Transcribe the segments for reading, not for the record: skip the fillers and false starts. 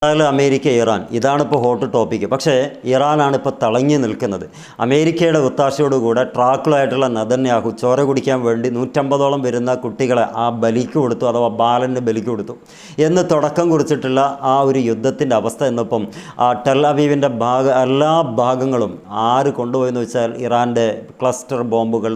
America Iran ഇതാണിപ്പോൾ hot topic. പക്ഷേ ഇറാനാണ് ഇപ്പോൾ തിളങ്ങി നിൽക്കുന്നത്. അമേരിക്കയുടെ ഒത്താശയോടുകൂടെ ട്രാക്കിലായിട്ടുള്ള നെതന്യാഹു ചോര കുടിക്കാൻ വേണ്ടി 150ഓളം വരുന്ന കുട്ടികളെ ആ ബലിക്ക് കൊടുത്തു, അഥവാ ബാലന് ബലിക്ക് കൊടുത്തു എന്ന് തുടക്കം കുറിച്ചിട്ടുള്ള ആ ഒരു യുദ്ധത്തിൻ്റെ അവസ്ഥ ഇന്നിപ്പം ടെൽ അവീവിൻ്റെ എല്ലാ ഭാഗങ്ങളും ആര് കൊണ്ടുപോയെന്ന് വെച്ചാൽ ഇറാൻ്റെ ക്ലസ്റ്റർ ബോംബുകൾ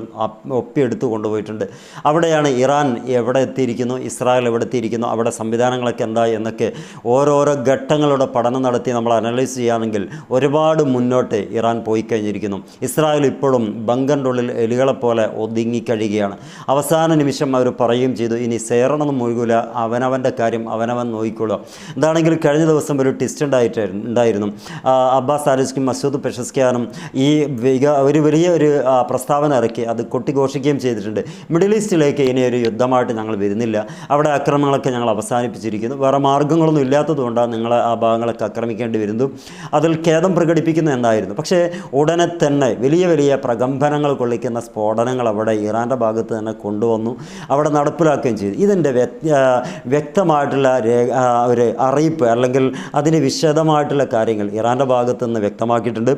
ഒപ്പിയെടുത്ത് കൊണ്ടുപോയിട്ടുണ്ട്. അവിടെയാണ് ഇറാൻ എവിടെ എത്തിയിരിക്കുന്നു, ഇസ്രായേൽ എവിടെ എത്തിയിരിക്കുന്നു, അവിടെ സംവിധാനങ്ങളൊക്കെ എന്താ എന്നൊക്കെ ഓരോരോ ഘട്ടങ്ങളുടെ പഠനം നടത്തി നമ്മൾ അനലൈസ് ചെയ്യുകയാണെങ്കിൽ ഒരുപാട് മുന്നോട്ട് ഇറാൻ പോയി കഴിഞ്ഞിരിക്കുന്നു. ഇസ്രായേൽ ഇപ്പോഴും ബങ്കറിൻ്റെ ഉള്ളിൽ എലികളെപ്പോലെ ഒതുങ്ങിക്കഴിയുകയാണ്. അവസാന നിമിഷം അവർ പറയുകയും ചെയ്തു, ഇനി സേറണമെന്ന് മുഴുകില്ല, അവനവൻ്റെ കാര്യം അവനവൻ നോക്കിക്കൊള്ളുക. എന്താണെങ്കിലും കഴിഞ്ഞ ദിവസം ഒരു ട്വിസ്റ്റ് ഉണ്ടായിരുന്നു. അബ്ബാസ് ആരിസ്ക്കും മസൂദ് പെഷസ്കിയാനും ഒരു വലിയൊരു പ്രസ്താവന ഇറക്കി, അത് കൊട്ടിഘോഷിക്കുകയും ചെയ്തിട്ടുണ്ട്. മിഡിൽ ഈസ്റ്റിലേക്ക് ഇനി ഒരു യുദ്ധമായിട്ട് ഞങ്ങൾ വരുന്നില്ല, അവിടെ ആക്രമണങ്ങളൊക്കെ ഞങ്ങൾ അവസാനിപ്പിച്ചിരിക്കുന്നു, വേറെ മാർഗ്ഗങ്ങളൊന്നും ഇല്ലാത്തതുകൊണ്ടാണ് നിങ്ങൾ ആ ഭാഗങ്ങളൊക്കെ ആക്രമിക്കേണ്ടി വരുന്നു, അതിൽ ഖേദം പ്രകടിപ്പിക്കുന്നു എന്നായിരുന്നു. പക്ഷേ ഉടനെ തന്നെ വലിയ വലിയ പ്രകമ്പനങ്ങൾ കൊള്ളിക്കുന്ന സ്ഫോടനങ്ങൾ അവിടെ ഇറാൻ്റെ ഭാഗത്ത് തന്നെ കൊണ്ടുവന്നു, അവിടെ നടപ്പിലാക്കുകയും ചെയ്തു. ഇതിൻ്റെ വ്യക്തമായിട്ടുള്ള ഒരു അറിയിപ്പ് അല്ലെങ്കിൽ അതിന് വിശദമായിട്ടുള്ള കാര്യങ്ങൾ ഇറാൻ്റെ ഭാഗത്ത് നിന്ന് വ്യക്തമാക്കിയിട്ടുണ്ട്.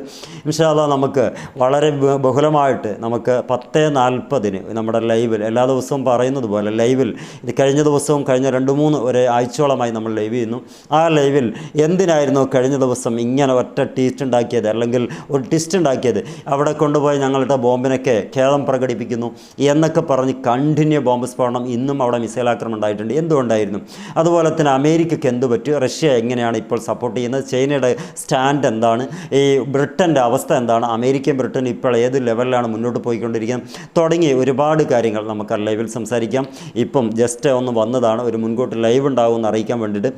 ഇൻഷാ അല്ലാഹ് നമുക്ക് വളരെ ബഹുലമായിട്ട് നമുക്ക് 10:40 നമ്മുടെ ലൈവിൽ എല്ലാ ദിവസവും പറയുന്നത് പോലെ ലൈവിൽ ഇത് കഴിഞ്ഞ ദിവസവും കഴിഞ്ഞ 2-3 ആഴ്ചയോളമായി നമ്മൾ ലൈവ് ചെയ്യുന്നു. ആ ലൈവിൽ എന്തിനായിരുന്നു കഴിഞ്ഞ ദിവസം ഇങ്ങനെ ഒറ്റ ട്വിസ്റ്റ് ഉണ്ടാക്കിയത്, അല്ലെങ്കിൽ ഒരു ട്വിസ്റ്റ് ഉണ്ടാക്കിയത്, അവിടെ കൊണ്ടുപോയി ഞങ്ങളുടെ ബോംബിനൊക്കെ ഖേദം പ്രകടിപ്പിക്കുന്നു എന്നൊക്കെ പറഞ്ഞ് കണ്ടിന്യൂ ബോംബ് സ്ഫോടനം, ഇന്നും അവിടെ മിസൈൽ ആക്രമണം ഉണ്ടായിട്ടുണ്ട്. എന്തുകൊണ്ടായിരുന്നു? അതുപോലെ തന്നെ അമേരിക്കയ്ക്ക് എന്ത് പറ്റി, റഷ്യ എങ്ങനെയാണ് ഇപ്പോൾ സപ്പോർട്ട് ചെയ്യുന്നത്, ചൈനയുടെ സ്റ്റാൻഡ് എന്താണ്, ഈ ബ്രിട്ടൻ്റെ അവസ്ഥ എന്താണ്, അമേരിക്കയും ബ്രിട്ടനും ഇപ്പോൾ ഏത് ലെവലിലാണ് മുന്നോട്ട് പോയിക്കൊണ്ടിരിക്കുന്നത് തുടങ്ങി ഒരുപാട് കാര്യങ്ങൾ നമുക്ക് ആ ലൈവിൽ സംസാരിക്കാം. ഇപ്പം ജസ്റ്റ് ഒന്ന് വന്നതാണ്, ഒരു മുൻകൂട്ടി ലൈവ് ഉണ്ടാകുമെന്ന് അറിയിക്കാൻ വേണ്ടിയിട്ട്.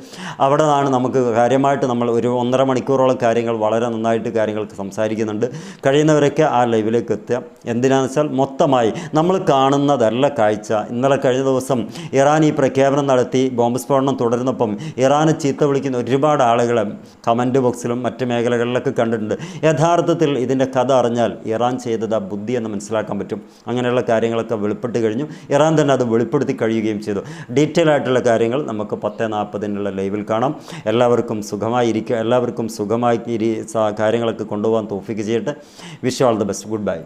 അവിടെ നിന്നാണ് നമുക്ക് കാര്യമായിട്ട് നമ്മൾ ഒരു 1.5 മണിക്കൂറോളം കാര്യങ്ങൾ വളരെ നന്നായിട്ട് കാര്യങ്ങൾക്ക് സംസാരിക്കുന്നുണ്ട്. കഴിയുന്നവരൊക്കെ ആ ലൈവിലേക്ക് എത്തുക. എന്തിനാണെന്ന് വെച്ചാൽ മൊത്തമായി നമ്മൾ കാണുന്നതല്ല കാഴ്ച. ഇന്നലെ കഴിഞ്ഞ ദിവസം ഇറാൻ ഈ പ്രഖ്യാപനം നടത്തി ബോംബ് സ്ഫോടനം തുടരുന്നപ്പം ഇറാന് ചീത്ത വിളിക്കുന്ന ഒരുപാട് ആളുകളെ കമൻറ്റ് ബോക്സിലും മറ്റ് മേഖലകളിലൊക്കെ കണ്ടിട്ടുണ്ട്. യഥാർത്ഥത്തിൽ ഇതിൻ്റെ കഥ അറിഞ്ഞാൽ ഇറാൻ ചെയ്തത് ബുദ്ധി എന്ന് മനസ്സിലാക്കാൻ പറ്റും. അങ്ങനെയുള്ള കാര്യങ്ങളൊക്കെ വെളിപ്പെട്ട് കഴിഞ്ഞു. ഇറാൻ തന്നെ അത് വെളിപ്പെടുത്തി കഴിയുകയും ചെയ്തു. ഡീറ്റെയിൽ ആയിട്ടുള്ള കാര്യങ്ങൾ നമുക്ക് 10:40 ലൈവിൽ കാണാം. എല്ലാവർക്കും സുഖമായിരിക്കുക, എല്ലാവർക്കും സുഖമായി കാര്യങ്ങളൊക്കെ കൊണ്ടുപോകാൻ തൗഫീക്ക് ചെയ്യട്ടെ. Wish you all the best. Good bye.